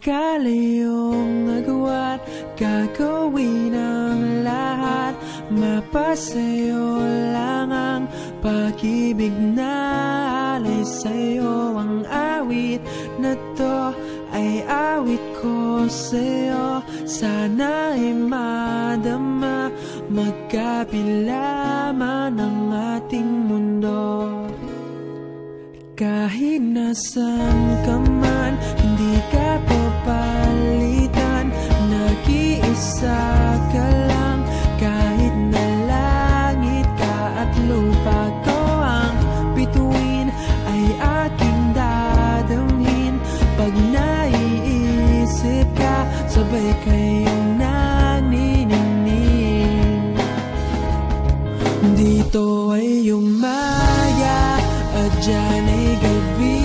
Kalayong nagawa't gagawin ang lahat. Mapasayo lang ang pag-ibig na alay sa'yo. Ang awit na to ay awit ko sa'yo. Sana ay madama, magkapila man ang ating mundo. Kahit nasan ka man, hindi ka papalitan. Nag-iisa ka lang, kahit na langit ka at lupa ko ang bituin, ay aking dadamhin. Pag naiisip ka, sabay kayong naniningning. Dito ay umaya at dyan ay gabi.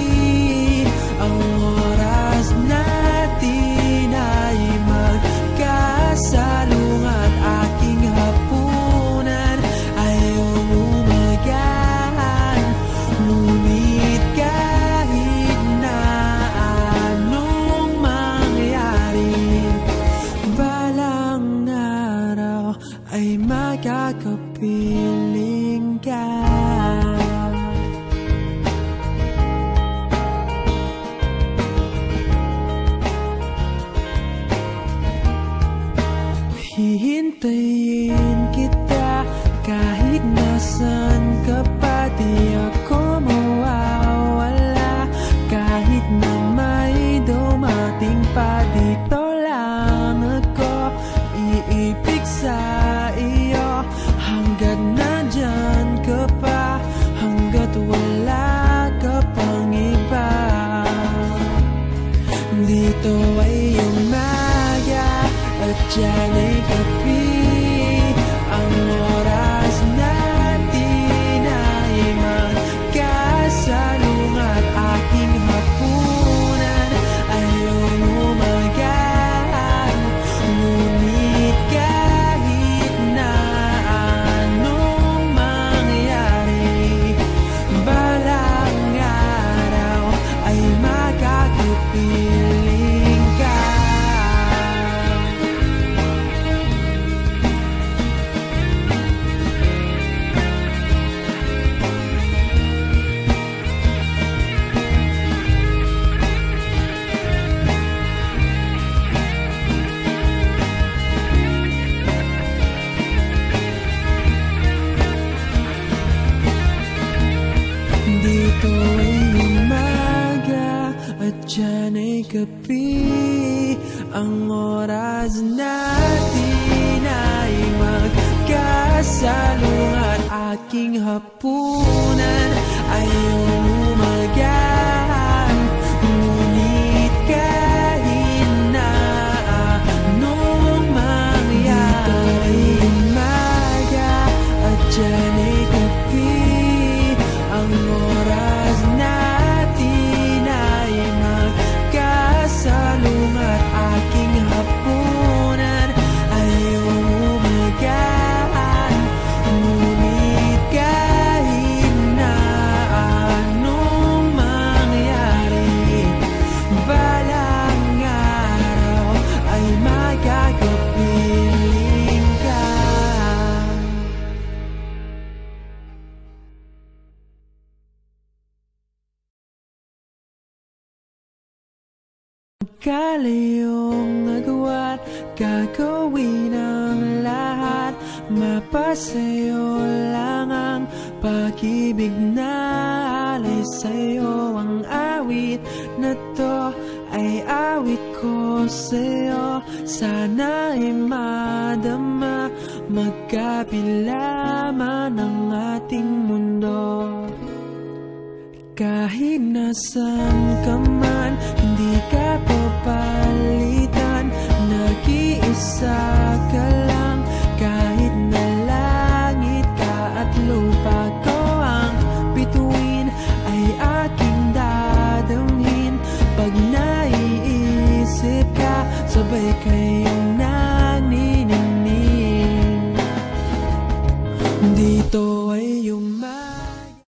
Ang oras natin ay magkasalung at aking hapunan ay umagahan. Ngunit kahit na anong mangyari, balang araw ay magkakapiling ka. Hihintayin kita kahit nasan ka pa. Di ako mawawala kahit na may dumating pa. Dito lang ako iibig sa iyo hanggat nandyan ka pa, hanggat wala ka pang iba. Dito ay umaga at dyan ay gabi. Ang oras natin ay magkasalung at aking hapunan ay umagahan. Ngunit kahit na anong mangyari, balang araw ay magkakapiling ka. Dito ay umaga at dyan ay gabi. Ang oras natin ay magkasalung at aking hapunan ay umagahan. Ngunit kahit na anong mangyari, dito ay umaga at dyan ay gabi. Ang oras natin ay magkasalung at aking hapunan ay umagahan. Ngunit kahit na anong mangyari, balang araw ay magkakapiling ka. Kalayong nagawa't gagawin ang lahat. Mapasayo lang ang pag-ibig na alay sa'yo. Ang awit na to ay awit ko sa'yo. Sana ay madama, magkapila man ang ating mundo. Kahit nasan ka man, hindi ka papalitan.